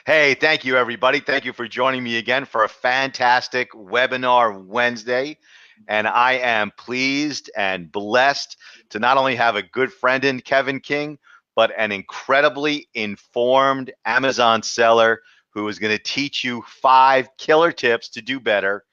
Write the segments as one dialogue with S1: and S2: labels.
S1: Hey, thank you, everybody. Thank you for joining me again for a fantastic webinar Wednesday. And I am pleased and blessed to not only have a good friend in Kevin King, but an incredibly informed Amazon seller who is going to teach you 5 killer tips to do better.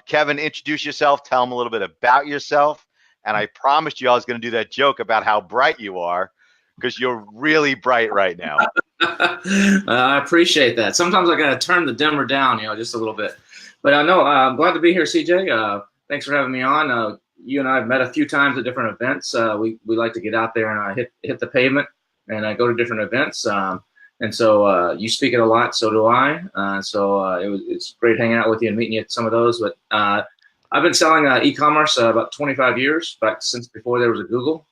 S1: Kevin, introduce yourself. Tell them a little bit about yourself. And I promised you I was going to do that joke about how bright you are because you're really bright right now.
S2: I appreciate that. Sometimes I got to turn the dimmer down, just a little bit. But I know I'm glad to be here, CJ. Thanks for having me on. You and I have met a few times at different events. We like to get out there and hit the pavement and go to different events. And so you speak it a lot, so do I. It's great hanging out with you and meeting you at some of those. But I've been selling e-commerce about 25 years, back since before there was a Google.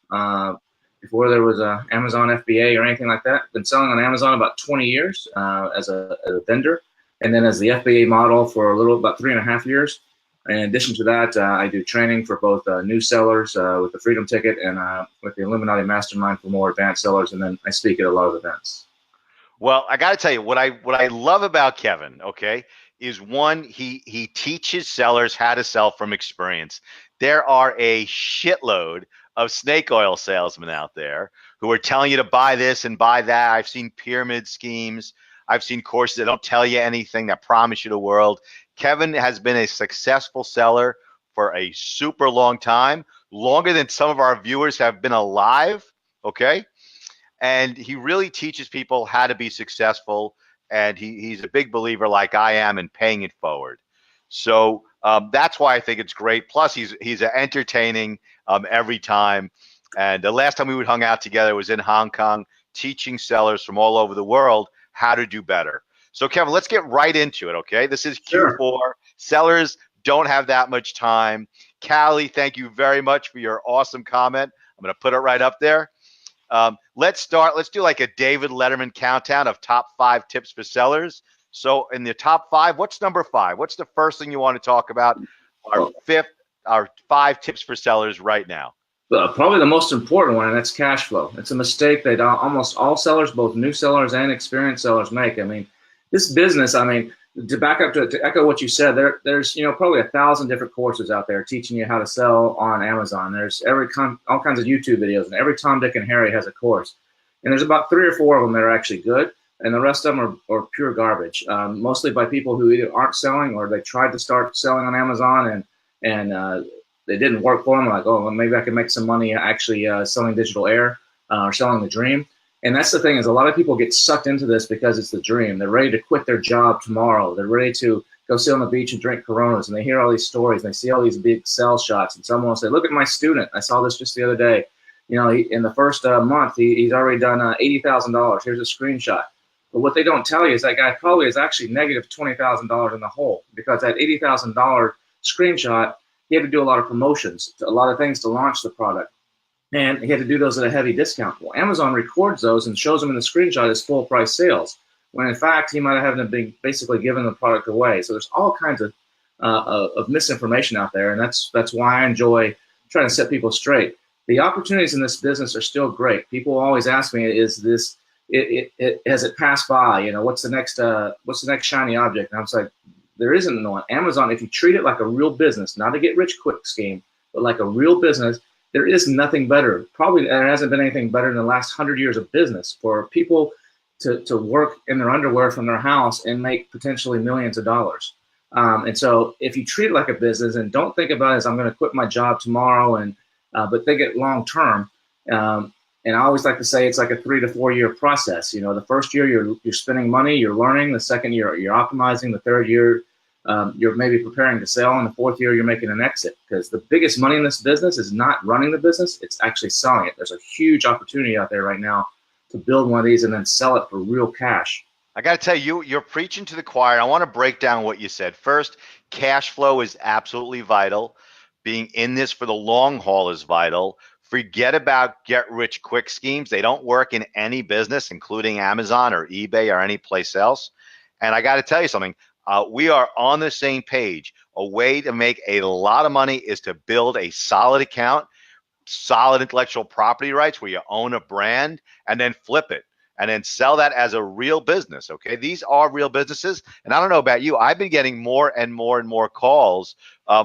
S2: Before there was a Amazon FBA or anything like that. Been selling on Amazon about 20 years as a vendor, and then as the FBA model for about 3.5 years. In addition to that, I do training for both new sellers with the Freedom Ticket and with the Illuminati Mastermind for more advanced sellers, and then I speak at a lot of events.
S1: Well, I got to tell you what I love about Kevin, okay, is one, he teaches sellers how to sell from experience. There are a shitload of snake oil salesmen out there who are telling you to buy this and buy that. I've seen pyramid schemes. I've seen courses that don't tell you anything, that promise you the world. Kevin has been a successful seller for a super long time, longer than some of our viewers have been alive, okay? And he really teaches people how to be successful. And he's a big believer, like I am, in paying it forward. So that's why I think it's great. Plus, he's entertaining every time. And the last time we hung out together was in Hong Kong, teaching sellers from all over the world how to do better. So, Kevin, let's get right into it, okay? This is
S2: Sure.
S1: Q4. Sellers don't have that much time. Callie, thank you very much for your awesome comment. I'm going to put it right up there. Let's do like a David Letterman countdown of top 5 tips for sellers. So in the top 5, what's number 5? What's the first thing you want to talk about? Our 5 tips for sellers right now.
S2: Probably the most important one, and that's cash flow. It's a mistake that almost all sellers, both new sellers and experienced sellers, make. I mean, this business, to back up to echo what you said, there's probably 1,000 different courses out there teaching you how to sell on Amazon. There's all kinds of YouTube videos, and every Tom, Dick, and Harry has a course. And there's about 3 or 4 of them that are actually good, and the rest of them are pure garbage, mostly by people who either aren't selling or they tried to start selling on Amazon and they didn't work for them. Like, oh, well, maybe I can make some money actually selling digital air or selling the dream. And that's the thing, is a lot of people get sucked into this because it's the dream. They're ready to quit their job tomorrow. They're ready to go sit on the beach and drink Coronas. And they hear all these stories and they see all these big sales shots. And someone will say, look at my student. I saw this just the other day. In the first month, he's already done $80,000. Here's a screenshot. But what they don't tell you is that guy probably is actually negative $20,000 in the hole, because that $80,000 screenshot, he had to do a lot of promotions, a lot of things to launch the product. And he had to do those at a heavy discount. Well, Amazon records those and shows them in the screenshot as full price sales, when in fact he might have been basically giving the product away. So there's all kinds of misinformation out there, and that's why I enjoy trying to set people straight. The opportunities in this business are still great. People always ask me, "Is this has it passed by? What's the next shiny object?" And I was like, there isn't one. Amazon, if you treat it like a real business, not a get rich quick scheme, but like a real business, there is nothing better. Probably there hasn't been anything better in the last 100 years of business for people to work in their underwear from their house and make potentially millions of dollars. And so if you treat it like a business and don't think about it as I'm going to quit my job tomorrow, but think it long term. And I always like to say it's like a 3 to 4 year process. The first year you're spending money, you're learning. The second year you're optimizing. The third year you're maybe preparing to sell. And the fourth year you're making an exit. Because the biggest money in this business is not running the business, it's actually selling it. There's a huge opportunity out there right now to build one of these and then sell it for real cash.
S1: I got to tell you, you're preaching to the choir. I want to break down what you said. First, cash flow is absolutely vital. Being in this for the long haul is vital. Forget about get rich quick schemes. They don't work in any business, including Amazon or eBay or any place else. And I got to tell you something. We are on the same page. A way to make a lot of money is to build a solid account, solid intellectual property rights where you own a brand, and then flip it. and then sell that as a real business. Okay, these are real businesses, and I don't know about you, I've been getting more and more and more calls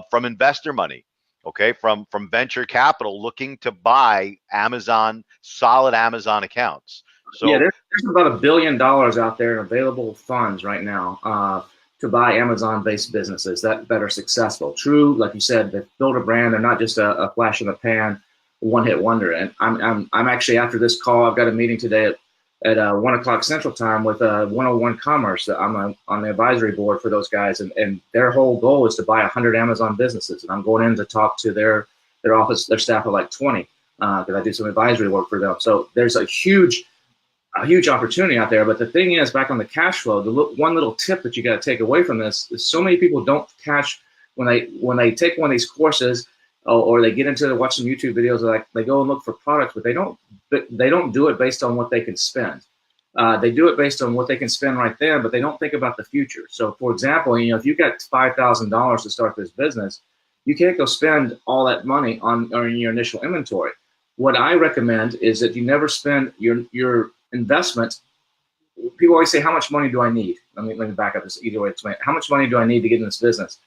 S1: from investor money. Okay, from venture capital looking to buy Amazon, solid Amazon accounts.
S2: Yeah,
S1: So
S2: there's about $1 billion out there in available funds right now to buy Amazon-based businesses that are successful. True, like you said, they build a brand. They're not just a flash in the pan, one-hit wonder. And I'm actually, after this call, I've got a meeting today at 1 o'clock Central Time with 101 Commerce. I'm on the advisory board for those guys, and their whole goal is to buy 100 Amazon businesses. And I'm going in to talk to their office, their staff of like 20, because I do some advisory work for them. So there's a huge opportunity out there. But the thing is, back on the cash flow, one little tip that you got to take away from this is so many people don't cash when they take one of these courses, or they get into watch some YouTube videos, like they go and look for products, but they don't do it based on what they can spend. They do it based on what they can spend right there, but they don't think about the future. So, for example, if you got $5,000 to start this business, you can't go spend all that money on your initial inventory. What I recommend is that you never spend your investment. People always say, how much money do I need? Let me back up this either way. Explain. How much money do I need to get in this business?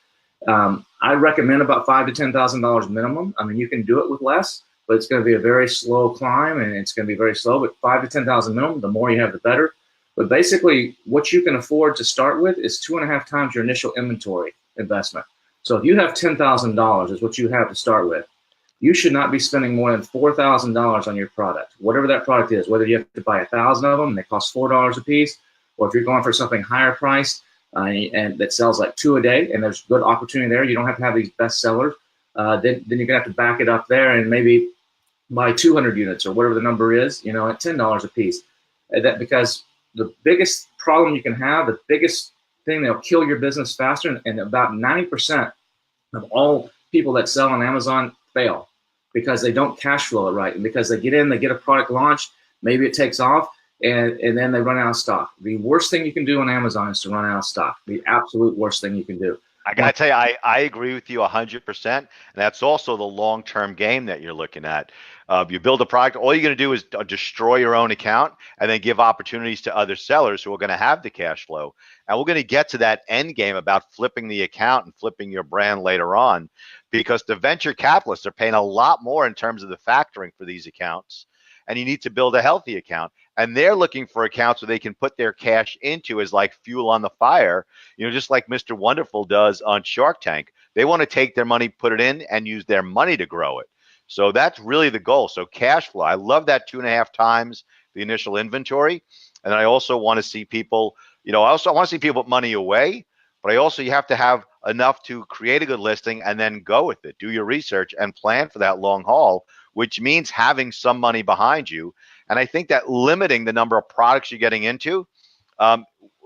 S2: I recommend about $5,000 to $10,000 minimum. I mean, you can do it with less, but it's going to be a very slow climb, and it's going to be very slow. But $5,000 to $10,000 minimum. The more you have, the better. But basically, what you can afford to start with is 2.5 times your initial inventory investment. So if you have $10,000 is what you have to start with, you should not be spending more than $4,000 on your product, whatever that product is, whether you have to buy 1,000 of them and they cost $4 a piece, or if you're going for something higher priced and that sells like 2 a day, and there's good opportunity there, you don't have to have these best sellers, then you're gonna have to back it up there and maybe buy 200 units or whatever the number is, at $10 a piece. Because the biggest problem you can have, the biggest thing that'll kill your business faster, and about 90% of all people that sell on Amazon fail, because they don't cash flow it right, and because they get in, they get a product launched, maybe it takes off, and then they run out of stock. The worst thing you can do on Amazon is to run out of stock. The absolute worst thing you can do.
S1: I gotta tell you, I agree with you 100%, and that's also the long-term game that you're looking at. You build a product, all you're gonna do is destroy your own account, and then give opportunities to other sellers who are gonna have the cash flow. And we're gonna get to that end game about flipping the account and flipping your brand later on, because the venture capitalists are paying a lot more in terms of the factoring for these accounts, and you need to build a healthy account. And they're looking for accounts where they can put their cash into as like fuel on the fire, just like Mr. Wonderful does on Shark Tank. They want to take their money, put it in, and use their money to grow it. So that's really the goal. So cash flow, I love that 2.5 times the initial inventory. And I also want to see people, I also want to see people put money away, but you have to have enough to create a good listing and then go with it. Do your research and plan for that long haul, which means having some money behind you. And I think that limiting the number of products you're getting into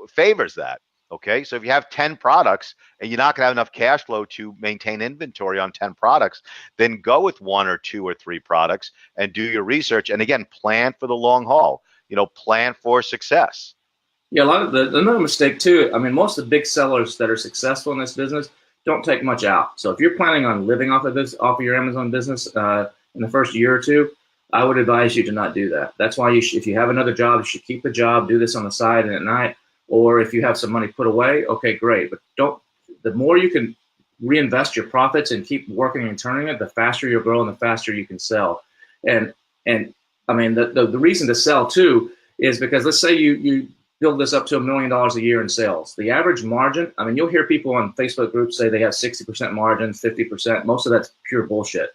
S1: favors that. Okay, so if you have 10 products and you're not going to have enough cash flow to maintain inventory on 10 products, then go with 1 or 2 or 3 products and do your research. And again, plan for the long haul. Plan for success.
S2: Yeah, another mistake too. I mean, most of the big sellers that are successful in this business don't take much out. So if you're planning on living off of your Amazon business in the first year or two, I would advise you to not do that. That's why if you have another job, you should keep the job, do this on the side and at night. Or if you have some money put away, okay, great. But the more you can reinvest your profits and keep working and turning it, the faster you'll grow and the faster you can sell. And I mean, the reason to sell too is because, let's say you build this up to $1 million a year in sales. The average margin, I mean, you'll hear people on Facebook groups say they have 60% margin, 50%. Most of that's pure bullshit.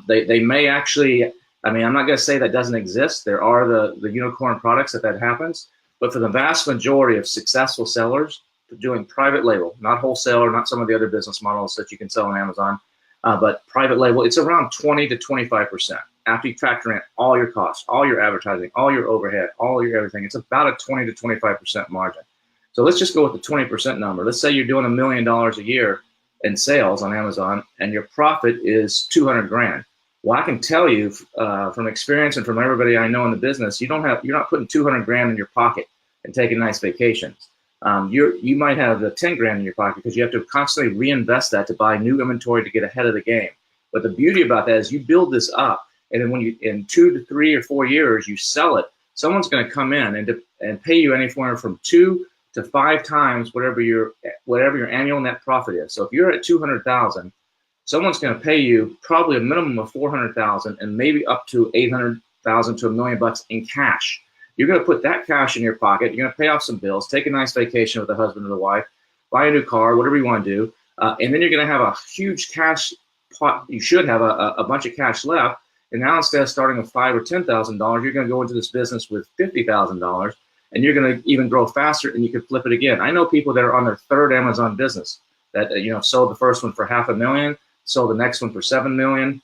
S2: They may actually, I mean, I'm not going to say that doesn't exist. There are the unicorn products that happens. But for the vast majority of successful sellers, doing private label, not wholesaler, not some of the other business models that you can sell on Amazon, but private label, it's around 20 to 25%. After you factor in all your costs, all your advertising, all your overhead, all your everything, it's about a 20 to 25% margin. So let's just go with the 20% number. Let's say you're doing $1 million a year in sales on Amazon, and your profit is 200 grand. Well, I can tell you from experience and from everybody I know in the business, you're not putting 200 grand in your pocket and taking nice vacations. You might have the 10 grand in your pocket because you have to constantly reinvest that to buy new inventory to get ahead of the game. But the beauty about that is you build this up, and then when in 2 to 3 or 4 years, you sell it someone's going to come in and pay you anywhere from 2 to 5 times whatever your annual net profit is. So if you're at 200,000, someone's going to pay you probably a minimum of 400,000 and maybe up to 800,000 to $1,000,000 in cash. You're going to put that cash in your pocket. You're going to pay off some bills, take a nice vacation with the husband or the wife, buy a new car, whatever you want to do, and then you're going to have a huge cash pot. You should have a bunch of cash left. And now instead of starting with $5,000 or $10,000, you're going to go into this business with $50,000, and you're going to even grow faster, and you can flip it again. I know people that are on their third Amazon business that sold the first one for $500,000, sold the next one for $7 million,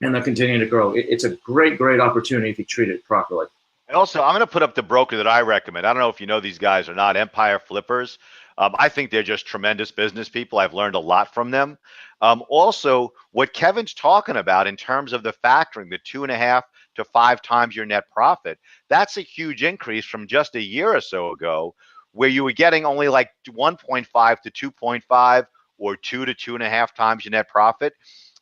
S2: and they're continuing to grow. It's a great, great opportunity if you treat it properly.
S1: And also, I'm going to put up the broker that I recommend. I don't know if you know these guys or not, Empire Flippers. I think they're just tremendous business people. I've learned a lot from them. Also, what Kevin's talking about in terms of the factoring, the 2.5 to 5 times your net profit, that's a huge increase from just a year or so ago, where you were getting only like 1.5 to 2.5 or 2 to 2.5 times your net profit.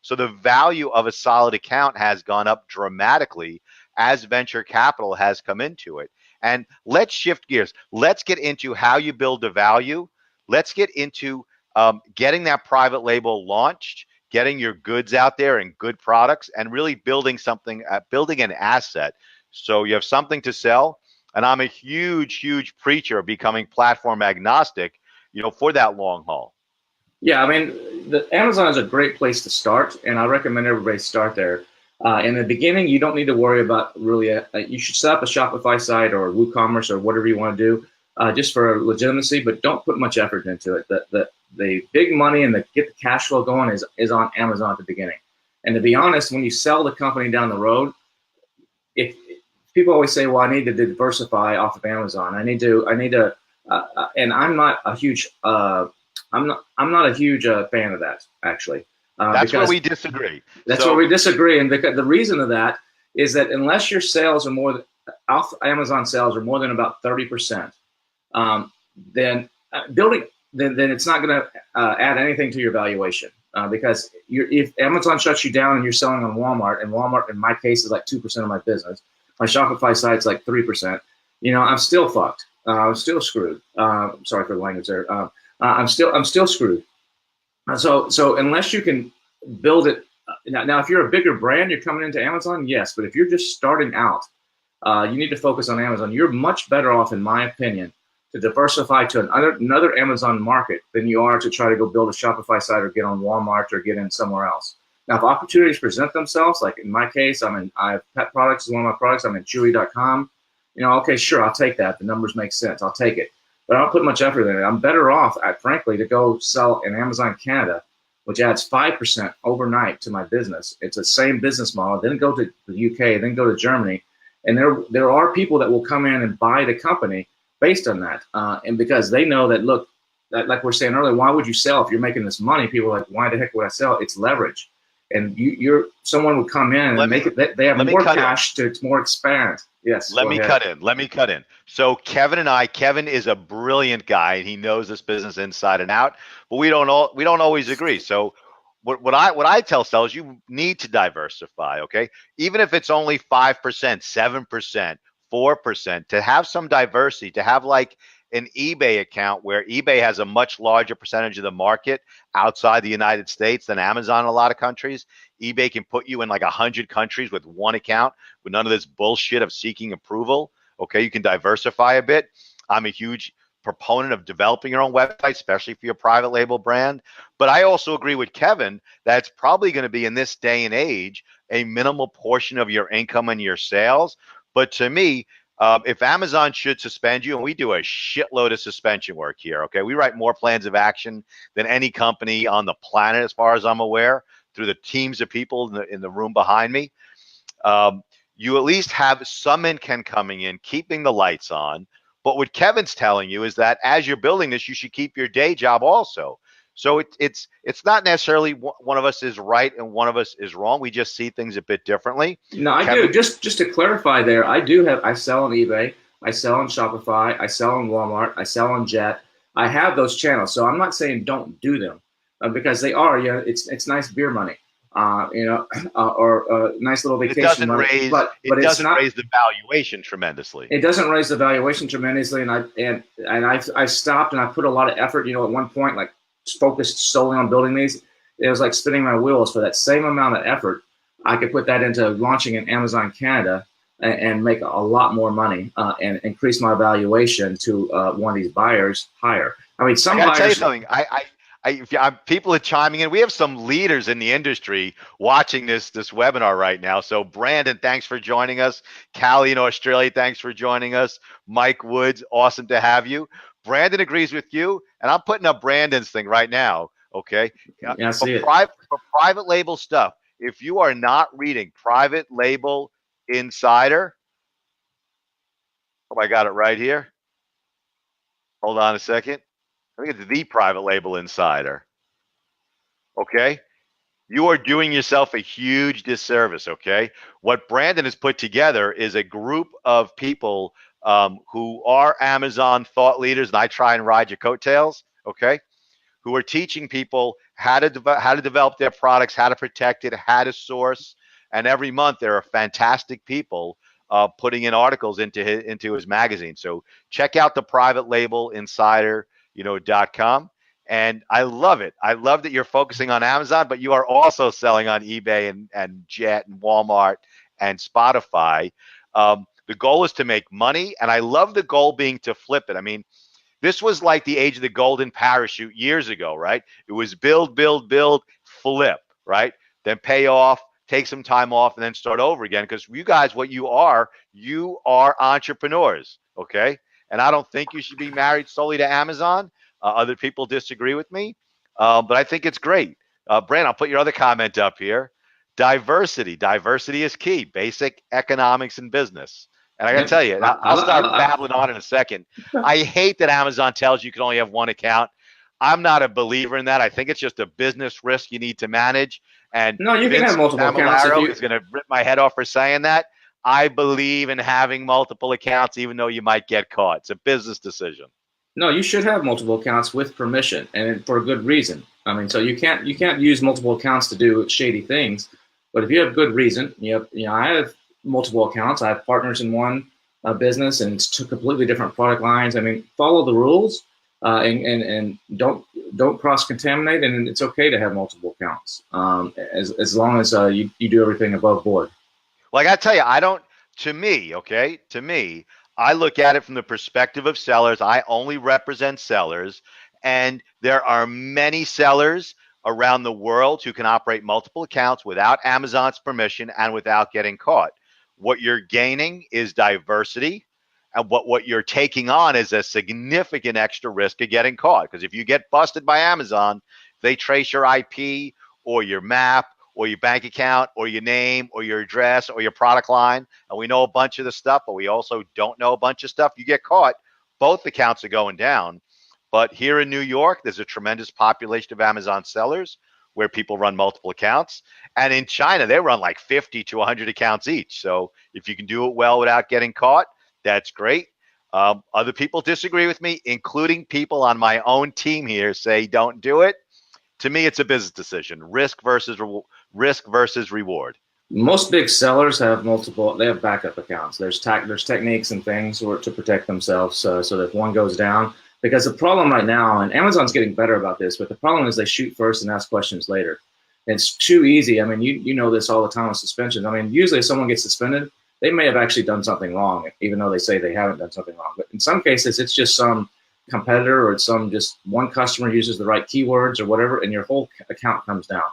S1: So the value of a solid account has gone up dramatically as venture capital has come into it. And let's shift gears. Let's get into how you build the value. Let's get into getting that private label launched, getting your goods out there and good products, and really building something, building an asset. So you have something to sell. And I'm a huge, huge preacher of becoming platform agnostic, for that long haul.
S2: Yeah, I mean, Amazon is a great place to start, and I recommend everybody start there. In the beginning, you don't need to worry about really. You should set up a Shopify site or WooCommerce or whatever you want to do, just for legitimacy, but don't put much effort into it. The big money and get the cash flow going is on Amazon at the beginning. And to be honest, when you sell the company down the road, if people always say, "Well, I need to diversify off of Amazon. I need to," and I'm not a huge. I'm not a huge fan of that, actually.
S1: That's where we disagree.
S2: That's where we disagree, and the reason of that is that unless your sales are more than Amazon sales are more than about 30%, then it's not going to add anything to your valuation, because if Amazon shuts you down and you're selling on Walmart, and Walmart in my case is like 2% of my business, my Shopify site's like 3%. I'm still fucked. I'm still screwed. Sorry for the language there. I'm still screwed. So unless you can build it now, if you're a bigger brand, you're coming into Amazon, yes. But if you're just starting out, you need to focus on Amazon. You're much better off, in my opinion, to diversify to another Amazon market than you are to try to go build a Shopify site or get on Walmart or get in somewhere else. Now, if opportunities present themselves, like in my case, I have pet products is one of my products. I'm in Chewy.com. Okay, sure, I'll take that. The numbers make sense. I'll take it. But I don't put much effort in it. I'm better off, frankly, to go sell in Amazon Canada, which adds 5% overnight to my business. It's the same business model. Then go to the UK, then go to Germany. And there are people that will come in and buy the company based on that. And because they know that, look, like we're saying earlier, why would you sell if you're making this money? People are like, why the heck would I sell? It's leverage. And someone would come in and make it. They have more cash to more expand. Yes.
S1: Let me cut in. So Kevin is a brilliant guy, and he knows this business inside and out. But we don't always agree. So what I tell sellers, you need to diversify. Okay, even if it's only 5%, 7%, 4%, to have some diversity, to have like an eBay account where eBay has a much larger percentage of the market outside the United States than Amazon in a lot of countries. eBay can put you in like 100 countries with one account with none of this bullshit of seeking approval. Okay, you can diversify a bit. I'm a huge proponent of developing your own website, especially for your private label brand. But I also agree with Kevin that it's probably going to be, in this day and age, a minimal portion of your income and your sales. But to me, if Amazon should suspend you, and we do a shitload of suspension work here, okay? We write more plans of action than any company on the planet, as far as I'm aware, through the teams of people in the room behind me. You at least have some income coming in, keeping the lights on. But what Kevin's telling you is that as you're building this, you should keep your day job also. So it's not necessarily one of us is right and one of us is wrong. We just see things a bit differently.
S2: No, I do. Just to clarify there, I sell on eBay, I sell on Shopify, I sell on Walmart, I sell on Jet. I have those channels. So I'm not saying don't do them, because they are, it's nice beer money. or a nice little
S1: It
S2: vacation
S1: doesn't
S2: money.
S1: raise
S2: But
S1: it
S2: it's
S1: doesn't
S2: not.
S1: raise the valuation tremendously.
S2: It doesn't raise the valuation tremendously, and I stopped and I put a lot of effort. At one point, like focused solely on building these. It was like spinning my wheels for that same amount of effort. I could put that into launching in Amazon Canada and make a lot more money and increase my valuation to one of these buyers higher. I mean,
S1: I
S2: some
S1: got to tell you
S2: buyers.
S1: something. People are chiming in. We have some leaders in the industry watching this webinar right now. So, Brandon, thanks for joining us. Callie in Australia, thanks for joining us. Mike Woods, awesome to have you. Brandon agrees with you, and I'm putting up Brandon's thing right now. Okay,
S2: Yeah, I see it.
S1: For private label stuff, if you are not reading Private Label Insider, oh, I got it right here. Hold on a second. I think it's the Private Label Insider. Okay. You are doing yourself a huge disservice. Okay. What Brandon has put together is a group of people who are Amazon thought leaders, and I try and ride your coattails. Okay. Who are teaching people how to develop their products, how to protect it, how to source. And every month there are fantastic people putting in articles into his magazine. So check out the Private Label Insider, .com. And I love it. I love that you're focusing on Amazon, but you are also selling on eBay and Jet and Walmart and Spotify. The goal is to make money, and I love the goal being to flip it. I mean, this was like the age of the golden parachute years ago, right? It was build, build, build, flip, right? Then pay off, take some time off, and then start over again. Because you guys, what you are entrepreneurs, okay? And I don't think you should be married solely to Amazon. Other people disagree with me, but I think it's great. Brand, I'll put your other comment up here. Diversity is key. Basic economics and business. And I got to
S2: Yep.
S1: tell you, I'll start babbling on in a second. I hate that Amazon tells you can only have one account. I'm not a believer in that. I think it's just a business risk you need to manage. And
S2: No, you can have
S1: Vince
S2: multiple accounts if
S1: Familaro
S2: you.
S1: is going to rip my head off for saying that. I believe in having multiple accounts, even though you might get caught. It's a business decision.
S2: No, you should have multiple accounts with permission and for a good reason. I mean, so you can't use multiple accounts to do shady things, but if you have good reason, I have multiple accounts. I have partners in one business, and it's two completely different product lines. I mean, follow the rules and don't cross contaminate, and it's okay to have multiple accounts as long as you do everything above board.
S1: Well, I got to tell you, I don't, to me, okay, to me, I look at it from the perspective of sellers. I only represent sellers, and there are many sellers around the world who can operate multiple accounts without Amazon's permission and without getting caught. What you're gaining is diversity, and what you're taking on is a significant extra risk of getting caught. Because if you get busted by Amazon, they trace your IP or your map or your bank account or your name or your address or your product line, and we know a bunch of the stuff, but we also don't know a bunch of stuff. You get caught, both accounts are going down. But here in New York, there's a tremendous population of Amazon sellers where people run multiple accounts. And in China, they run like 50 to 100 accounts each. So if you can do it well without getting caught, that's great. Other people disagree with me, including people on my own team here say don't do it. To me, it's a business decision: risk versus reward.
S2: Most big sellers have multiple. They have backup accounts. There's techniques and things to protect themselves so that if one goes down. Because the problem right now, and Amazon's getting better about this, but the problem is they shoot first and ask questions later. It's too easy. I mean, you know this all the time with suspensions. I mean, usually if someone gets suspended, they may have actually done something wrong, even though they say they haven't done something wrong. But in some cases, it's just some competitor or it's just one customer uses the right keywords or whatever, and your whole account comes down.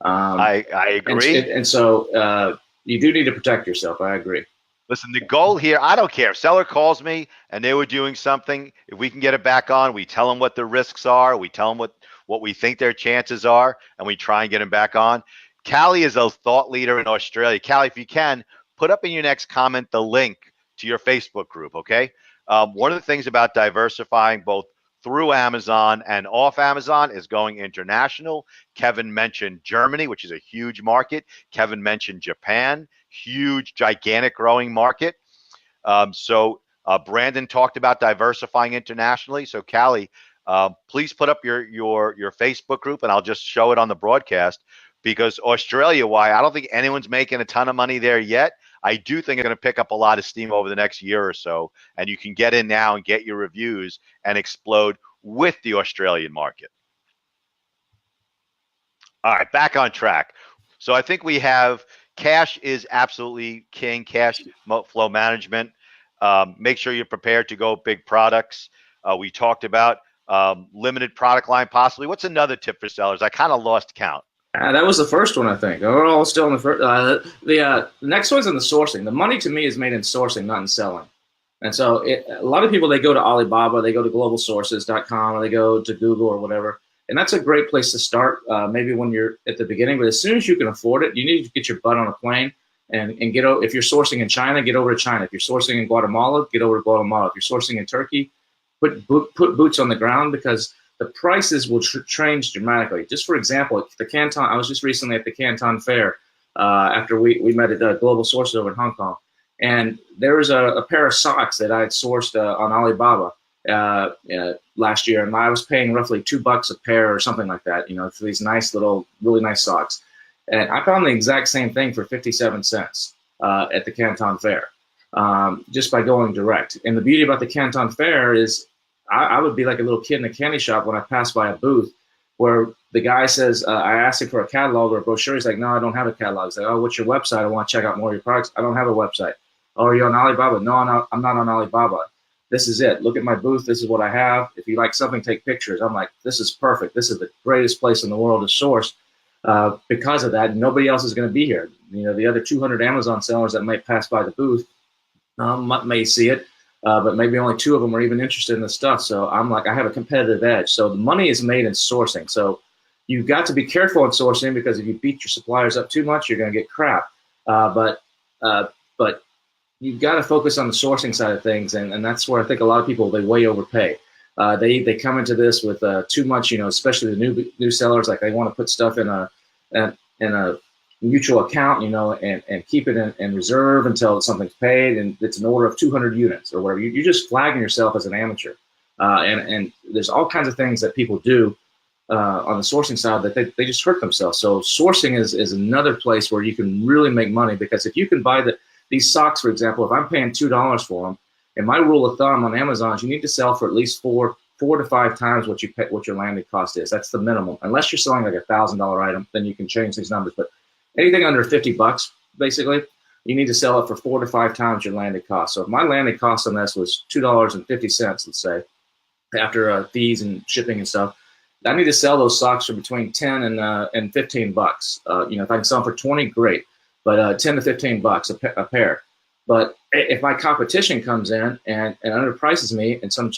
S1: I agree.
S2: And so you do need to protect yourself. I agree.
S1: Listen, the goal here, I don't care. If seller calls me and they were doing something, if we can get it back on, we tell them what the risks are, we tell them what we think their chances are, and we try and get them back on. Callie is a thought leader in Australia. Callie, if you can, put up in your next comment the link to your Facebook group, okay? One of the things about diversifying both through Amazon and off Amazon is going international. Kevin mentioned Germany, which is a huge market. Kevin mentioned Japan, huge, gigantic growing market. Brandon talked about diversifying internationally. So Callie, please put up your Facebook group, and I'll just show it on the broadcast. because Australia, why I don't think anyone's making a ton of money there yet. I do think it's going to pick up a lot of steam over the next year or so, and you can get in now and get your reviews and explode with the Australian market. All right, back on track. So I think we have cash is absolutely king, cash flow management. Make sure you're prepared to go big products. We talked about limited product line, possibly. What's another tip for sellers? I kind of lost count.
S2: That was the first one, I think. We're all still in the first. The next one's in the sourcing. The money to me is made in sourcing, not in selling. And so a lot of people, they go to Alibaba, they go to globalsources.com, or they go to Google or whatever. And that's a great place to start, maybe when you're at the beginning. But as soon as you can afford it, you need to get your butt on a plane and get over. If you're sourcing in China, get over to China. If you're sourcing in Guatemala, get over to Guatemala. If you're sourcing in Turkey, put boots on the ground, because the prices will change dramatically. Just for example, the Canton, I was just recently at the Canton Fair after we met at Global Sources over in Hong Kong. And there was a pair of socks that I had sourced on Alibaba last year, and I was paying roughly $2 a pair or something like that, for these nice little, really nice socks. And I found the exact same thing for 57 cents at the Canton Fair, just by going direct. And the beauty about the Canton Fair is I would be like a little kid in a candy shop when I pass by a booth where the guy says, I asked him for a catalog or a brochure. He's like, no, I don't have a catalog. He's like, oh, what's your website? I want to check out more of your products. I don't have a website. Oh, are you on Alibaba? No, I'm not on Alibaba. This is it. Look at my booth. This is what I have. If you like something, take pictures. I'm like, this is perfect. This is the greatest place in the world to source. Because of that, nobody else is going to be here. The other 200 Amazon sellers that might pass by the booth may see it, but maybe only 2 of them are even interested in the stuff. So I'm like, I have a competitive edge. So the money is made in sourcing. So you've got to be careful in sourcing, because if you beat your suppliers up too much, you're going to get crap. But you've got to focus on the sourcing side of things, and that's where I think a lot of people, they way overpay. They come into this with too much, especially the new sellers, like they want to put stuff in a mutual account, and keep it in reserve until something's paid, and it's an order of 200 units or whatever. You're just flagging yourself as an amateur, and there's all kinds of things that people do on the sourcing side that they just hurt themselves. So sourcing is another place where you can really make money, because if you can buy these socks, for example, if I'm paying $2 for them, and my rule of thumb on Amazon is you need to sell for at least four to 5 times what your landed cost is. That's the minimum. Unless you're selling like $1,000 item, then you can change these numbers. But anything under $50, basically, you need to sell it for 4 to 5 times your landed cost. So if my landed cost on this was $2.50, let's say, after fees and shipping and stuff, I need to sell those socks for between 10 and $15. If I can sell them for 20, great. But 10 to $15 a pair. But if my competition comes in and underprices me, and some,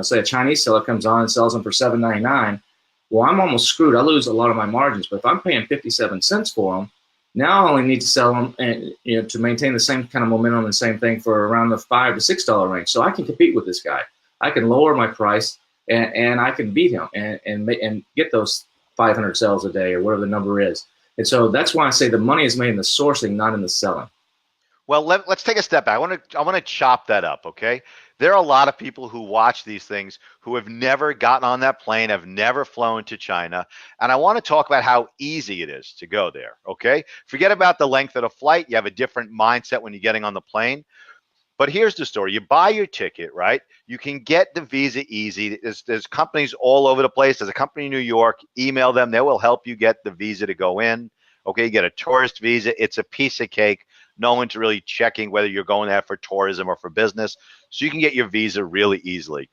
S2: say a Chinese seller comes on and sells them for $7.99, well, I'm almost screwed. I lose a lot of my margins. But if I'm paying 57 cents for them, now I only need to sell them, and to maintain the same kind of momentum and same thing for around the $5 to $6 range. So I can compete with this guy. I can lower my price, and I can beat him and get those 500 sales a day or whatever the number is. And so that's why I say the money is made in the sourcing, not in the selling.
S1: Well, let's take a step back. I want to chop that up, okay? There are a lot of people who watch these things who have never gotten on that plane, have never flown to China, and I want to talk about how easy it is to go there, okay? Forget about the length of the flight. You have a different mindset when you're getting on the plane. But here's the story. You buy your ticket, right? You can get the visa easy. There's companies all over the place. There's a company in New York. Email them. They will help you get the visa to go in. Okay, you get a tourist visa. It's a piece of cake. No one's really checking whether you're going there for tourism or for business. So you can get your visa really easily.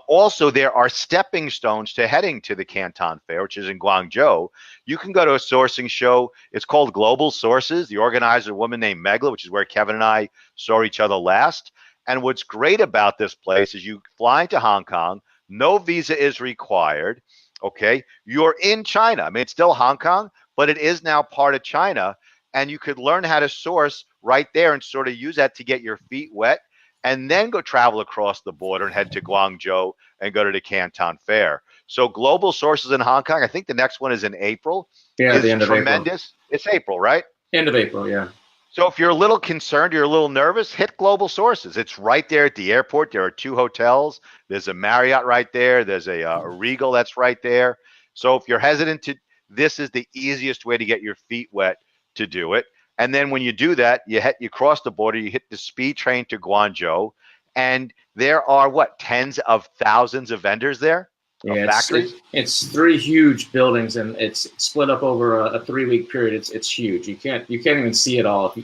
S1: Also, there are stepping stones to heading to the Canton Fair, which is in Guangzhou. You can go to a sourcing show. It's called Global Sources. The organizer, a woman named Megla, which is where Kevin and I saw each other last. And what's great about this place is you fly into Hong Kong. No visa is required. Okay, you're in China. I mean, it's still Hong Kong, but it is now part of China. And you could learn how to source right there and sort of use that to get your feet wet, and then go travel across the border and head to Guangzhou and go to the Canton Fair. So Global Sources in Hong Kong, I think the next one is in April.
S2: Yeah, at the end of April.
S1: Tremendous. It's April, right?
S2: End of April, yeah.
S1: So if you're a little concerned, you're a little nervous, hit Global Sources. It's right there at the airport. There are 2 hotels. There's a Marriott right there. There's a Regal that's right there. So if you're hesitant to this is the easiest way to get your feet wet to do it. And then when you do that, you cross the border, you hit the speed train to Guangzhou, and there are what, tens of thousands of vendors there, of
S2: Yeah,
S1: factories.
S2: it's three huge buildings, and it's split up over a 3 week period. It's huge. You can't even see it all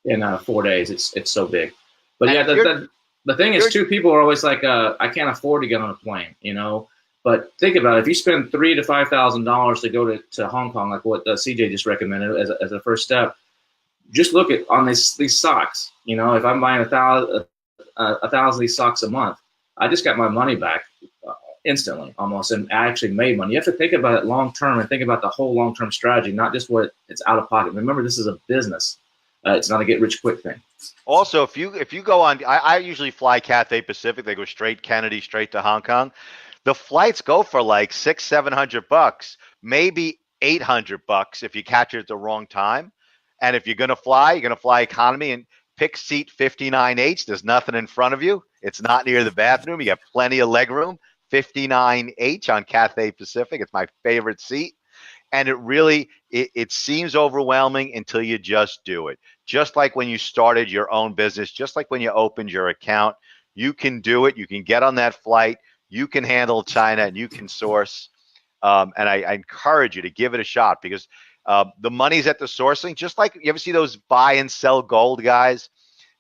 S2: in 4 days. It's so big. But
S1: And
S2: yeah,
S1: if you're,
S2: the thing is too, people are always like, I can't afford to get on a plane, you know. But think about it. If you spend $3,000 to $5,000 to go to Hong Kong, like what CJ just recommended as a first step, just look at on these socks. You know, if I'm buying a thousand of these socks a month, I just got my money back instantly almost, and I actually made money. You have to think about it long term and think about the whole long term strategy, not just what it's out of pocket. Remember, this is a business. It's not a get rich quick thing.
S1: also, if you go on, I usually fly Cathay Pacific. They go straight Kennedy, straight to Hong Kong. The flights go for like $600-700, maybe $800 if you catch it at the wrong time. And if you're gonna fly economy and pick seat 59H. There's nothing in front of you. It's not near the bathroom. You got plenty of leg room. 59H on Cathay Pacific. It's my favorite seat. And it seems overwhelming until you just do it. Just like when you started your own business, just like when you opened your account, you can do it. You can get on that flight. You can handle China and you can source. And I encourage you to give it a shot, because the money's at the sourcing. Just like you ever see those buy and sell gold guys?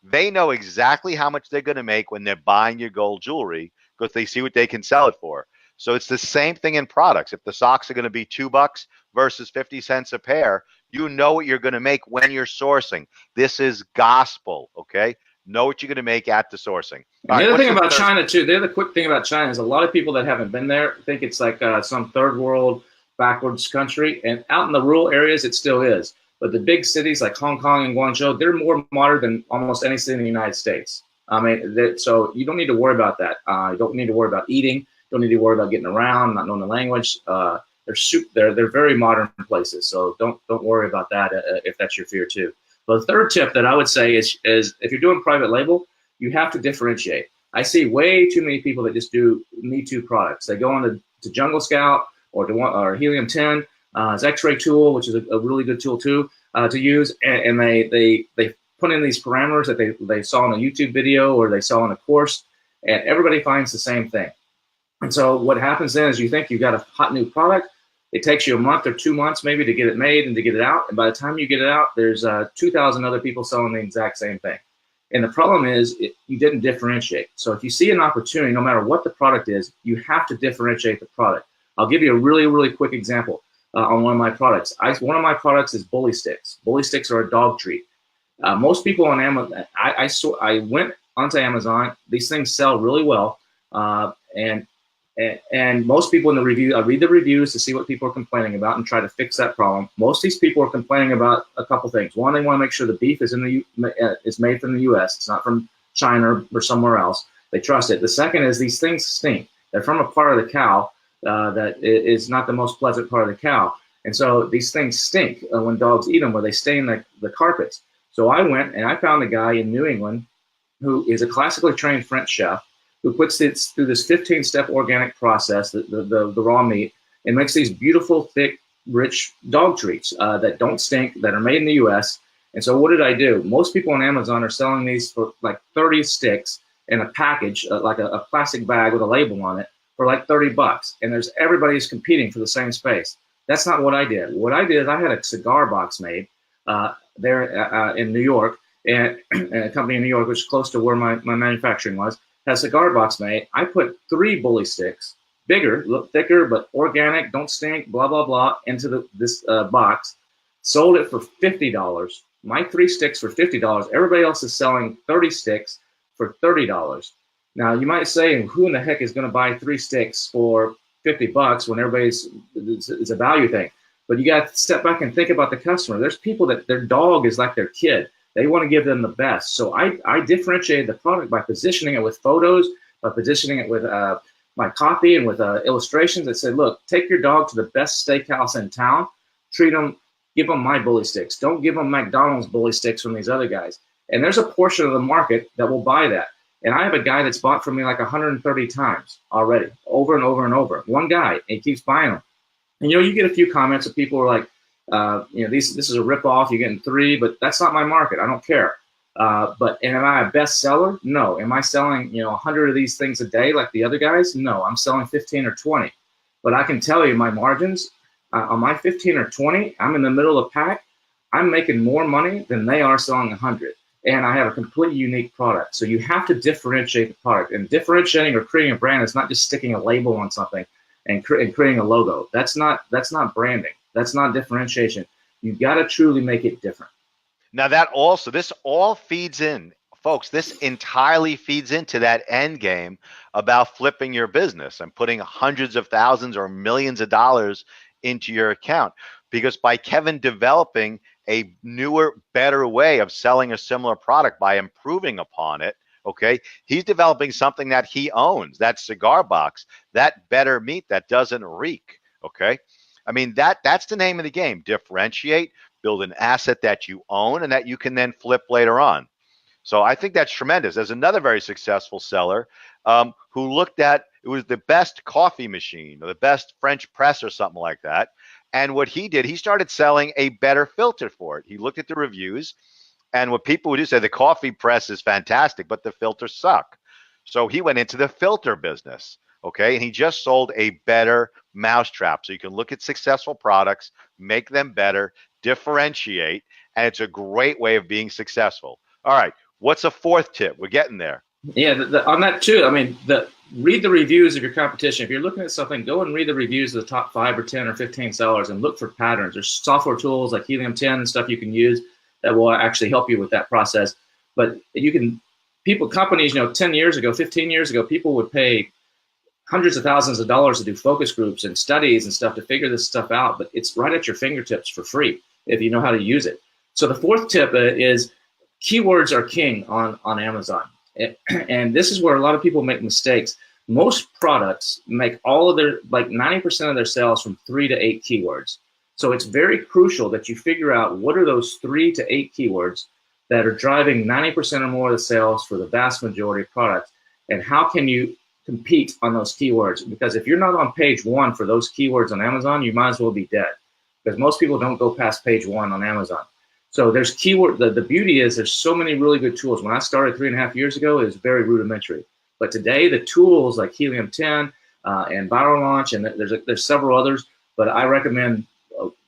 S1: They know exactly how much they're going to make when they're buying your gold jewelry, because they see what they can sell it for. So it's the same thing in products. If the socks are going to be $2 versus 50 cents a pair, you know what you're going to make when you're sourcing. This is gospel, okay? Know what you're going to make at the sourcing.
S2: And the other thing about China too, the other quick thing about China is a lot of people that haven't been there think it's like some third world backwards country, and out in the rural areas it still is. But the big cities like Hong Kong and Guangzhou, they're more modern than almost any city in the United States. I mean, so you don't need to worry about that. You don't need to worry about eating. You don't need to worry about getting around, not knowing the language. They're very modern places, so don't worry about that if that's your fear too. But the third tip that I would say is if you're doing private label, you have to differentiate. I see way too many people that just do Me Too products. They go on to Jungle Scout or Helium 10, it's X-ray tool, which is a really good tool too to use, and they put in these parameters that they saw in a YouTube video or they saw in a course, and everybody finds the same thing. And so what happens then is you think you've got a hot new product. It takes you a month or 2 months maybe to get it made and to get it out. And by the time you get it out, there's 2,000 other people selling the exact same thing. And the problem is you didn't differentiate. So if you see an opportunity, no matter what the product is, you have to differentiate the product. I'll give you a really, really quick example on one of my products. One of my products is bully sticks. Bully sticks are a dog treat. Most people on Amazon, I went onto Amazon. These things sell really well. And most people in the review, I read the reviews to see what people are complaining about and try to fix that problem. Most of these people are complaining about a couple things. One, they want to make sure the beef is is made from the U.S. It's not from China or somewhere else. They trust it. The second is these things stink. They're from a part of the cow that is not the most pleasant part of the cow. And so these things stink when dogs eat them, where they stain the carpets. So I went and I found a guy in New England who is a classically trained French chef, who puts it through this 15-step organic process, the raw meat, and makes these beautiful, thick, rich dog treats that don't stink, that are made in the U.S. And so what did I do? Most people on Amazon are selling these for like 30 sticks in a package, like a plastic bag with a label on it, for like $30. And everybody's competing for the same space. That's not what I did. What I did is I had a cigar box made there in New York, and a company in New York, which is close to where my manufacturing was. Had a cigar box made. I put 3 bully sticks, bigger, look thicker, but organic, don't stink, blah, blah, blah, into this box. Sold it for $50. My 3 sticks for $50. Everybody else is selling 30 sticks for $30. Now, you might say, who in the heck is going to buy 3 sticks for $50 when it's a value thing? But you got to step back and think about the customer. There's people that their dog is like their kid. They want to give them the best. So I differentiated the product by positioning it with photos, by positioning it with my copy and with illustrations that said, look, take your dog to the best steakhouse in town, treat them, give them my bully sticks. Don't give them McDonald's bully sticks from these other guys. And there's a portion of the market that will buy that. And I have a guy that's bought from me like 130 times already, over and over and over. One guy, and he keeps buying them. And you get a few comments of people who are like, this is a ripoff. You're getting 3, but that's not my market. I don't care. But am I a bestseller? No. Am I selling 100 of these things a day like the other guys? No. I'm selling 15 or 20. But I can tell you my margins on my 15 or 20. I'm in the middle of the pack. I'm making more money than they are selling 100. And I have a completely unique product. So you have to differentiate the product. And differentiating or creating a brand is not just sticking a label on something and creating a logo. That's not branding. That's not differentiation. You got to truly make it different.
S1: Now this all feeds in, folks. This entirely feeds into that end game about flipping your business and putting hundreds of thousands or millions of dollars into your account. Because by Kevin developing a newer, better way of selling a similar product by improving upon it, okay, he's developing something that he owns, that cigar box, that better meat that doesn't reek, okay? I mean, that's the name of the game. Differentiate, build an asset that you own and that you can then flip later on. So I think that's tremendous. There's another very successful seller who looked at, it was the best coffee machine or the best French press or something like that. And what he did, he started selling a better filter for it. He looked at the reviews, and what people would do say the coffee press is fantastic, but the filters suck. So he went into the filter business. Okay. And he just sold a better mousetrap. So you can look at successful products, make them better, differentiate, and it's a great way of being successful. All right. What's a fourth tip? We're getting there.
S2: Yeah, on that too. I mean, read the reviews of your competition. If you're looking at something, go and read the reviews of the top 5 or 10 or 15 sellers and look for patterns. There's software tools like Helium 10 and stuff you can use that will actually help you with that process. But companies, 10 years ago, 15 years ago, people would pay hundreds of thousands of dollars to do focus groups and studies and stuff to figure this stuff out. But it's right at your fingertips for free if you know how to use it. So the fourth tip is keywords are king on Amazon. And this is where a lot of people make mistakes. Most products make all of their, like 90% of their sales from 3 to 8 keywords. So it's very crucial that you figure out what are those 3 to 8 keywords that are driving 90% or more of the sales for the vast majority of products. And how can you compete on those keywords? Because if you're not on page 1 for those keywords on Amazon, you might as well be dead. Because most people don't go past page 1 on Amazon. So there's keyword. The beauty is there's so many really good tools. When I started 3.5 years ago, it was very rudimentary. But today the tools like Helium 10 and Viral Launch, and there's several others, but I recommend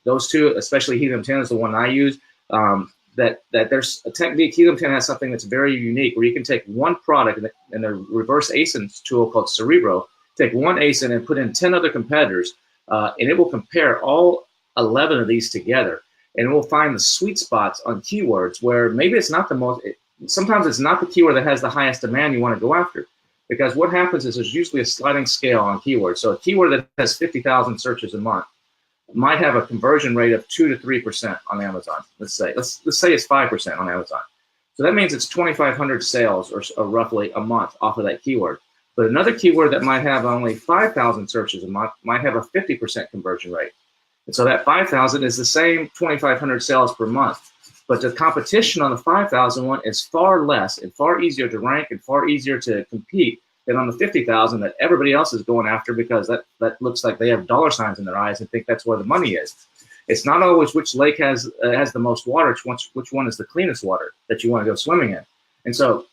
S2: those two, especially Helium 10 is the one I use. That there's a technique. Helium 10 has something that's very unique where you can take one product and the reverse ASIN tool called Cerebro, take one ASIN and put in 10 other competitors, and it will compare all 11 of these together. And it will find the sweet spots on keywords where maybe it's not the most, sometimes it's not the keyword that has the highest demand you want to go after. Because what happens is there's usually a sliding scale on keywords. So a keyword that has 50,000 searches a month might have a conversion rate of 2 to 3% on Amazon. Let's say it's 5% on Amazon. So that means it's 2,500 sales or roughly a month off of that keyword. But another keyword that might have only 5,000 searches a month might have a 50% conversion rate. And so that 5,000 is the same 2,500 sales per month. But the competition on the 5,000 one is far less and far easier to rank and far easier to compete than on the 50,000 that everybody else is going after, because that looks like they have dollar signs in their eyes and think that's where the money is. It's not always which lake has the most water, it's which one is the cleanest water that you want to go swimming in. And so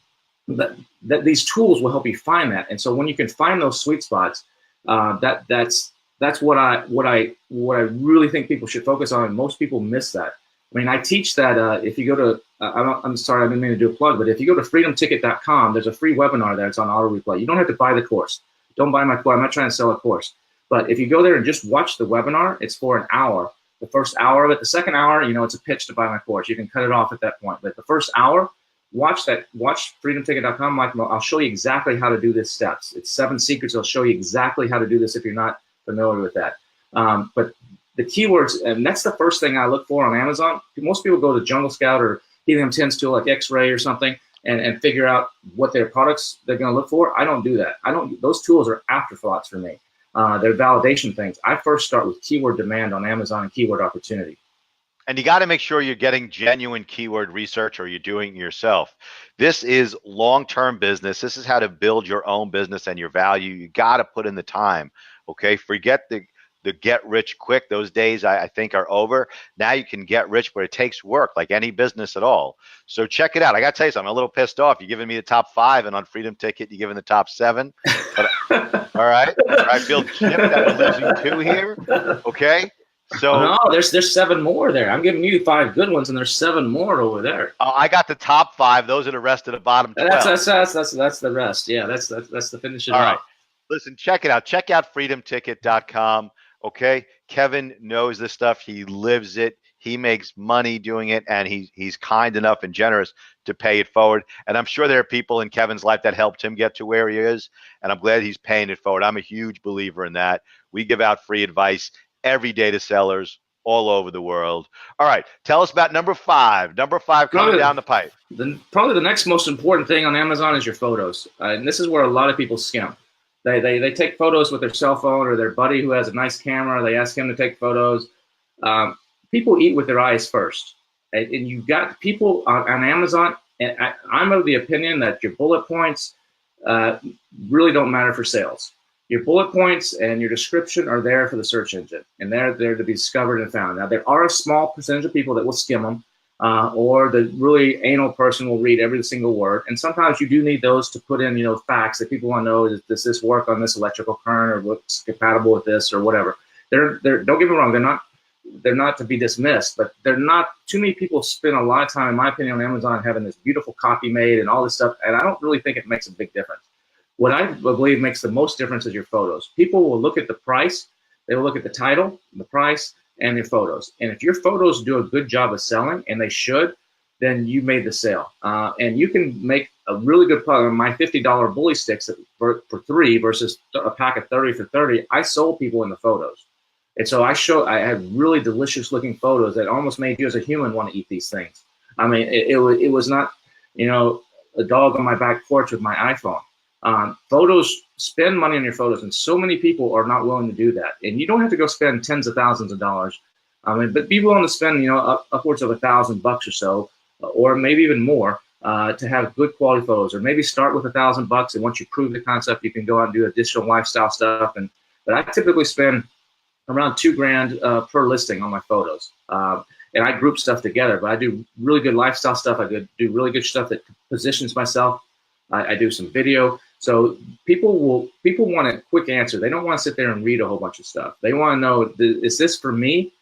S2: that these tools will help you find that. And so when you can find those sweet spots, that's what I really think people should focus on. And most people miss that. I mean, I teach that if you go to, I'm sorry, I didn't mean to do a plug, but if you go to freedomticket.com, there's a free webinar there. It's on auto replay. You don't have to buy the course. Don't buy my course. I'm not trying to sell a course. But if you go there and just watch the webinar, it's for an hour. The first hour of it, the second hour, it's a pitch to buy my course. You can cut it off at that point. But the first hour, watch freedomticket.com. I'll show you exactly how to do this steps. It's 7 secrets. I'll show you exactly how to do this if you're not familiar with that. But the keywords, and that's the first thing I look for on Amazon. Most people go to Jungle Scout or Helium 10's tool like X-Ray or something and figure out what their products they're going to look for. I don't do that. Those tools are afterthoughts for me. They're validation things. I first start with keyword demand on Amazon and keyword opportunity.
S1: And you got to make sure you're getting genuine keyword research or you're doing it yourself. This is long-term business. This is how to build your own business and your value. You got to put in the time. Okay. Forget the the get rich quick. Those days I think are over. Now you can get rich, but it takes work like any business at all. So check it out. I got to tell you something. I'm a little pissed off. You're giving me the top 5, and on Freedom Ticket, you're giving the top 7. But all right, I feel gypped that we're losing 2 here. Okay, so
S2: No, there's 7 more there. I'm giving you 5 good ones, and there's 7 more over there.
S1: I got the top 5. Those are the rest of the bottom 12.
S2: That's the rest. Yeah, that's the finishing
S1: All right.
S2: out.
S1: Listen, check it out. Check out freedomticket.com. Okay. Kevin knows this stuff. He lives it. He makes money doing it, and he's kind enough and generous to pay it forward. And I'm sure there are people in Kevin's life that helped him get to where he is, and I'm glad he's paying it forward. I'm a huge believer in that. We give out free advice every day to sellers all over the world. All right. Tell us about number 5. Number 5 coming down the pipe.
S2: Probably the next most important thing on Amazon is your photos. And this is where a lot of people skim. They take photos with their cell phone or their buddy who has a nice camera. They ask him to take photos. People eat with their eyes first. And you've got people on Amazon, and I'm of the opinion that your bullet points really don't matter for sales. Your bullet points and your description are there for the search engine, and they're there to be discovered and found. Now, there are a small percentage of people that will skim them, or the really anal person will read every single word. And sometimes you do need those to put in, facts that people want to know. Does this work on this electrical current, or what's compatible with this, or whatever? They're don't get me wrong, they're not to be dismissed, but they're not. Too many people spend a lot of time, in my opinion, on Amazon having this beautiful copy made and all this stuff, and I don't really think it makes a big difference. What I believe makes the most difference is your photos. People will look at the price, they will look at the title, the price, and your photos. And if your photos do a good job of selling, and they should, then you made the sale. And you can make a really good product. My $50 bully sticks for 3 versus a pack of 30 for 30, I sold people in the photos. And so I had really delicious looking photos that almost made you as a human want to eat these things. I mean, it was not, a dog on my back porch with my iPhone. Photos, spend money on your photos, and so many people are not willing to do that. And you don't have to go spend tens of thousands of dollars. But be willing to spend, upwards of $1,000 or so, or maybe even more, to have good quality photos. Or maybe start with $1,000, and once you prove the concept, you can go out and do additional lifestyle stuff. But I typically spend around $2,000 per listing on my photos. And I group stuff together, but I do really good lifestyle stuff. I do really good stuff that positions myself. I do some video. So people want a quick answer. They don't want to sit there and read a whole bunch of stuff. They want to know, is this for me?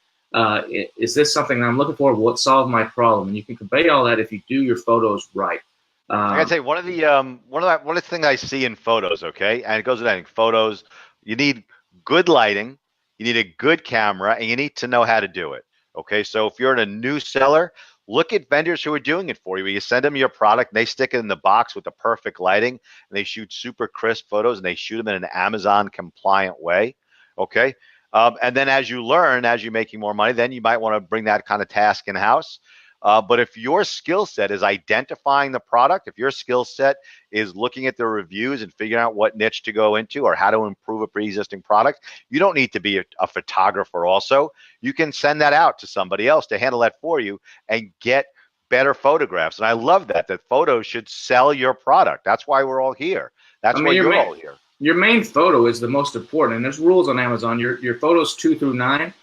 S2: Is this something that I'm looking for? Will it solve my problem? And you can convey all that if you do your photos right.
S1: I gotta say, one of the things I see in photos, okay, and it goes with anything. Photos, you need good lighting, you need a good camera, and you need to know how to do it. Okay, so if you're a new seller, look at vendors who are doing it for you. You send them your product, and they stick it in the box with the perfect lighting, and they shoot super crisp photos, and they shoot them in an Amazon compliant way. Okay, and then as you learn, as you're making more money, then you might want to bring that kind of task in house. But if your skill set is identifying the product, if your skill set is looking at the reviews and figuring out what niche to go into or how to improve a pre-existing product, you don't need to be a photographer also. You can send that out to somebody else to handle that for you and get better photographs. And I love that photos should sell your product. That's why we're all here. That's why you're all here.
S2: Your main photo is the most important, and there's rules on Amazon. Your photos 2 through 9.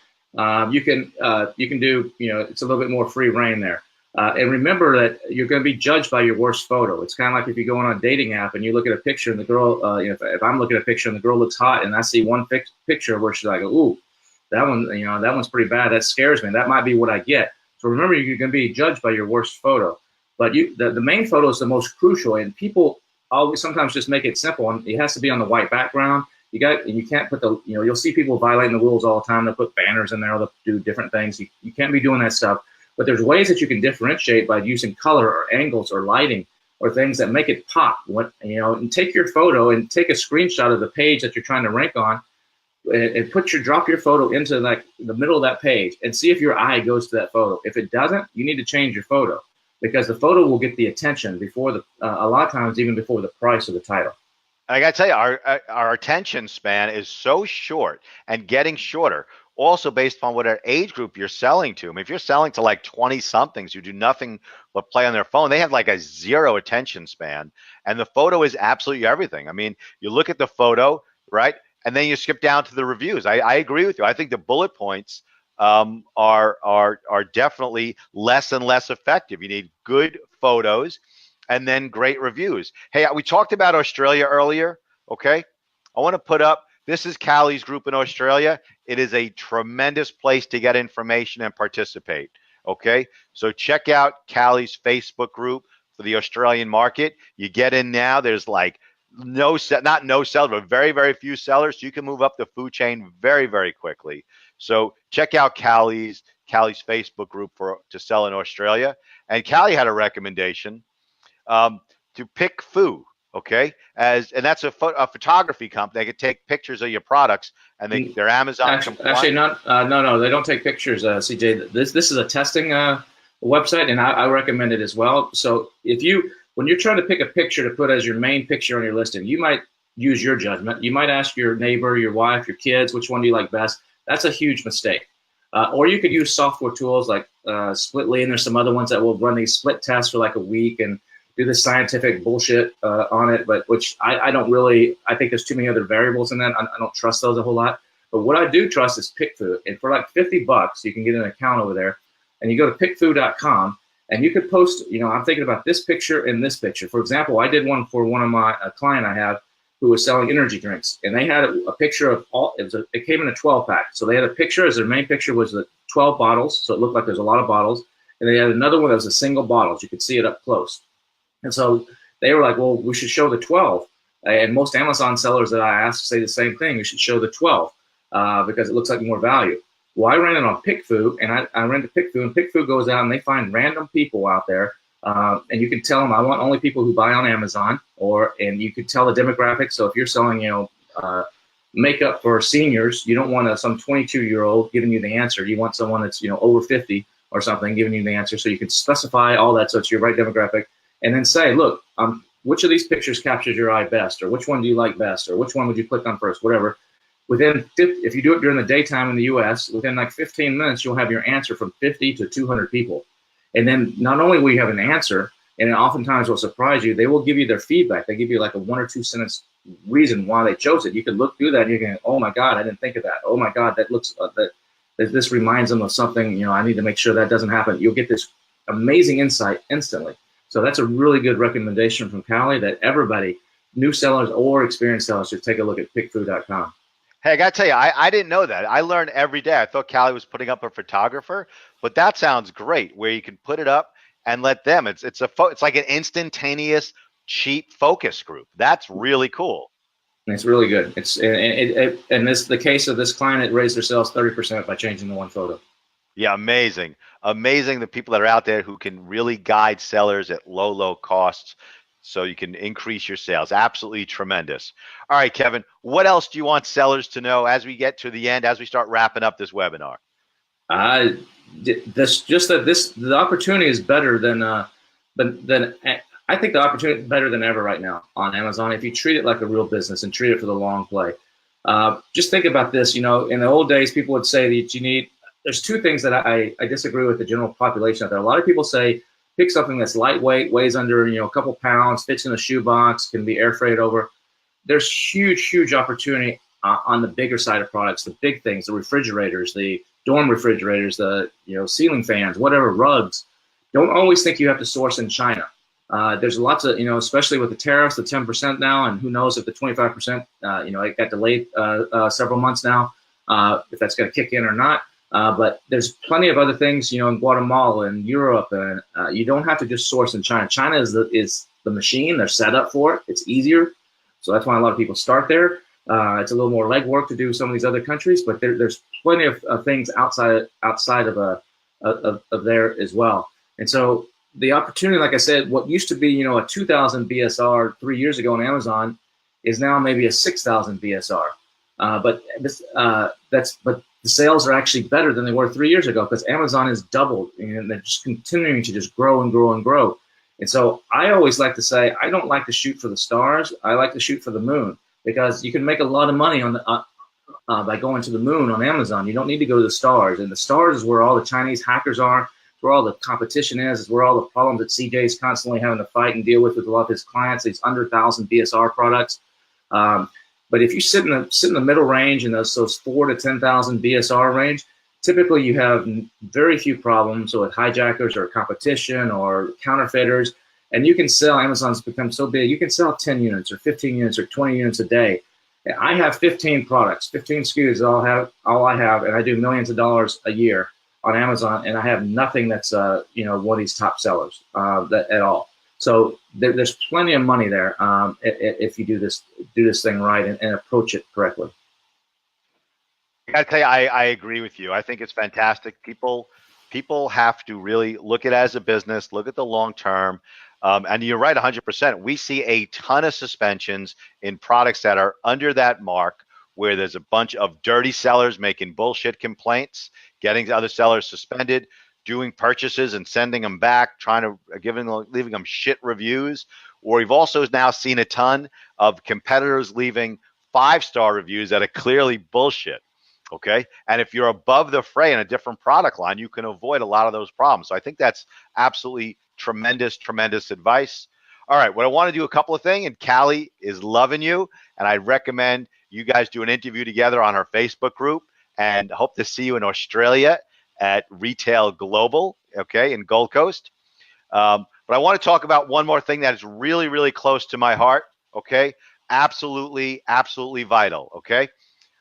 S2: You can do, it's a little bit more free reign there. And remember that you're going to be judged by your worst photo. It's kind of like if you go on a dating app and you look at a picture and the girl, if I'm looking at a picture and the girl looks hot and I see one picture where she's like, ooh, that one, that one's pretty bad. That scares me. That might be what I get. So remember, you're going to be judged by your worst photo. But the main photo is the most crucial, and people always sometimes just make it simple. And it has to be on the white background. You can't put you'll see people violating the rules all the time. They'll put banners in there. They'll do different things. You can't be doing that stuff. But there's ways that you can differentiate by using color or angles or lighting or things that make it pop. And take your photo and take a screenshot of the page that you're trying to rank on, and drop your photo into like the middle of that page and see if your eye goes to that photo. If it doesn't, you need to change your photo, because the photo will get the attention before a lot of times even before the price or the title.
S1: I got to tell you, our attention span is so short and getting shorter, also based upon what age group you're selling to. I mean, if you're selling to like 20-somethings who do nothing but play on their phone, they have like a 0 attention span. And the photo is absolutely everything. I mean, you look at the photo, right? and then you skip down to the reviews. I agree with you. I think the bullet points are definitely less and less effective. You need good photos and then great reviews. Hey, we talked about Australia earlier. Okay, I want to put up. This is Callie's group in Australia. It is a tremendous place to get information and participate. Okay, so check out Callie's Facebook group for the Australian market. You get in now. There's like not no sellers, but very few sellers. So you can move up the food chain very quickly. So check out Callie's Facebook group to sell in Australia. And Callie had a recommendation to pick Fu. Okay, and that's a photography company. They could take pictures of your products, and they're Amazon compliant.
S2: Actually, not no, they don't take pictures, CJ. This is a testing website, and I recommend it as well. So when you're trying to pick a picture to put as your main picture on your listing, you might use your judgment. You might ask your neighbor, your wife, your kids, which one do you like best? That's a huge mistake. Or you could use software tools like Splitly, and there's some other ones that will run these split tests for like a week and do the scientific bullshit on it, but which I don't really, I think there's too many other variables in that. I don't trust those a whole lot. But what I do trust is PickFood. And for like $50, you can get an account over there, and you go to pickfood.com, and you could post, I'm thinking about this picture and this picture. For example, I did one for one of my client I have who was selling energy drinks, and they had a picture of it came in a 12-pack. So they had a picture, as their main picture was the 12 bottles. So it looked like there's a lot of bottles. And they had another one that was a single bottle. You could see it up close. And so they were like, well, we should show the 12. And most Amazon sellers that I ask say the same thing. We should show the 12 because it looks like more value. Well, I ran it on PickFood, and I ran to PickFood, and PickFood goes out and they find random people out there. And you can tell them, I want only people who buy on Amazon, and you could tell the demographics. So if you're selling, makeup for seniors, you don't want some 22-year-old giving you the answer. You want someone that's, over 50 or something giving you the answer. So you can specify all that so it's your right demographic. And then say, look, which of these pictures captures your eye best, or which one do you like best, or which one would you click on first, whatever. If you do it during the daytime in the U.S., within like 15 minutes, you'll have your answer from 50 to 200 people. And then not only will you have an answer, and it oftentimes will surprise you, they will give you their feedback. They give you like a 1 or 2 sentence reason why they chose it. You can look through that and you can, oh my God, I didn't think of that. Oh my God, that looks that this reminds them of something. I need to make sure that doesn't happen. You'll get this amazing insight instantly. So that's a really good recommendation from Callie that everybody, new sellers or experienced sellers, should take a look at pickfood.com.
S1: Hey, I got to tell you, I didn't know that. I learn every day. I thought Callie was putting up a photographer, but that sounds great where you can put it up and let them. It's like an instantaneous, cheap focus group. That's really cool.
S2: It's really good. And the case of this client, it raised their sales 30% by changing the one photo.
S1: Yeah, amazing. The people that are out there who can really guide sellers at low costs so you can increase your sales. Absolutely tremendous. All right, Kevin, what else do you want sellers to know as we get to the end, as we start wrapping up this webinar?
S2: The opportunity is better than I think the opportunity is better than ever right now on Amazon if you treat it like a real business and treat it for the long play. Just think about this. In the old days, people would say that there's two things that I disagree with the general population out there. A lot of people say, pick something that's lightweight, weighs under, a couple pounds, fits in a shoebox, can be air freighted over. There's huge opportunity on the bigger side of products, the big things, the refrigerators, the dorm refrigerators, the ceiling fans, whatever, rugs. Don't always think you have to source in China. There's lots of, especially with the tariffs, the 10% now, and who knows if the 25%, it got delayed several months now, if that's going to kick in or not. But there's plenty of other things, in Guatemala and Europe, and you don't have to just source in China. China is the machine. They're set up for it. It's easier. So that's why a lot of people start there. It's a little more legwork to do some of these other countries, but there's plenty of things outside of there as well. And so the opportunity, like I said, what used to be, a 2,000 BSR 3 years ago on Amazon is now maybe a 6,000 BSR. But the sales are actually better than they were 3 years ago because Amazon has doubled and they're just continuing to just grow and grow and grow. And so I always like to say, I don't like to shoot for the stars. I like to shoot for the moon because you can make a lot of money on by going to the moon on Amazon. You don't need to go to the stars. And the stars is where all the Chinese hackers are, where all the competition is where all the problems that CJ is constantly having to fight and deal with a lot of his clients, these under 1,000 BSR products. But if you sit in the middle range in those 4 to 10,000 BSR range, typically you have very few problems with hijackers or competition or counterfeiters. And you can sell, Amazon's become so big, you can sell 10 units or 15 units or 20 units a day. I have 15 products, 15 SKUs all I have, and I do millions of dollars a year on Amazon, and I have nothing that's one of these top sellers at all. So there's plenty of money there if you do this thing right and approach it correctly.
S1: I gotta tell you, I agree with you. I think it's fantastic. People have to really look at it as a business, look at the long term. And you're right 100%. We see a ton of suspensions in products that are under that mark, where there's a bunch of dirty sellers making bullshit complaints, getting other sellers suspended, doing purchases and sending them back, leaving them shit reviews. Or we've also now seen a ton of competitors leaving 5-star reviews that are clearly bullshit. Okay. And if you're above the fray in a different product line, you can avoid a lot of those problems. So I think that's absolutely tremendous, tremendous advice. All right. What I want to do a couple of things, and Callie is loving you. And I recommend you guys do an interview together on our Facebook group, and hope to see you in Australia at Retail Global, okay, in Gold Coast. But I want to talk about one more thing that is really, really close to my heart, okay? Absolutely, absolutely vital, okay?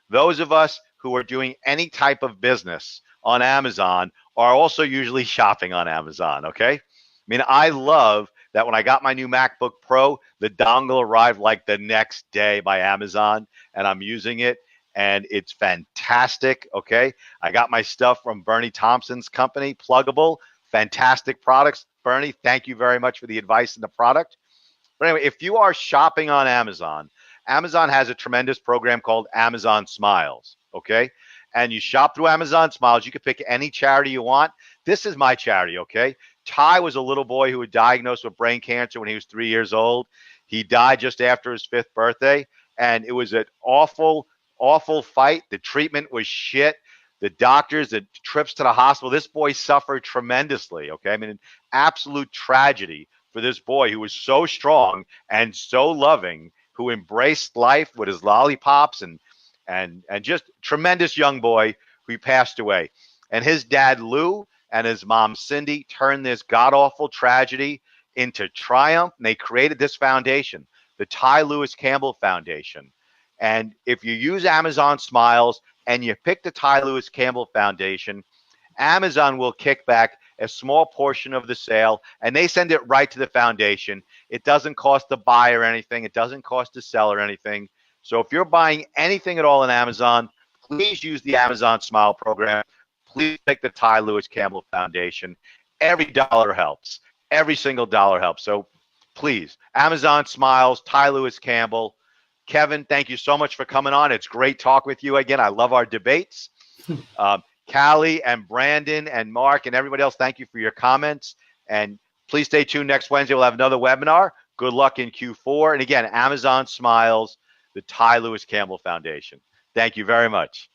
S1: Those of us who are doing any type of business on Amazon are also usually shopping on Amazon, okay? I mean, I love that when I got my new MacBook Pro, the dongle arrived like the next day by Amazon, and I'm using it, and it's fantastic, okay? I got my stuff from Bernie Thompson's company, Pluggable, fantastic products. Bernie, thank you very much for the advice and the product. But anyway, if you are shopping on Amazon, Amazon has a tremendous program called Amazon Smiles, okay? And you shop through Amazon Smiles. You can pick any charity you want. This is my charity, okay? Ty was a little boy who was diagnosed with brain cancer when he was 3 years old. He died just after his 5th birthday, and it was an awful, awful fight. The treatment was shit. The doctors, the trips to the hospital, this boy suffered tremendously, okay? I mean, an absolute tragedy for this boy who was so strong and so loving, who embraced life with his lollipops and just tremendous young boy who passed away. And his dad Lou and his mom Cindy turned this god awful tragedy into triumph, and they created this foundation, the Ty Lewis Campbell Foundation. And if you use Amazon Smiles and you pick the Ty Lewis Campbell Foundation, Amazon will kick back a small portion of the sale, and they send it right to the foundation. It doesn't cost the buyer anything. It doesn't cost the seller anything. So if you're buying anything at all on Amazon, please use the Amazon Smile program. Please pick the Ty Lewis Campbell Foundation. Every dollar helps. Every single dollar helps. So please, Amazon Smiles, Ty Lewis Campbell. Kevin, thank you so much for coming on. It's great talk with you again. I love our debates. Callie and Brandon and Mark and everybody else, thank you for your comments. And please stay tuned next Wednesday. We'll have another webinar. Good luck in Q4. And again, Amazon Smiles, the Ty Lewis Campbell Foundation. Thank you very much.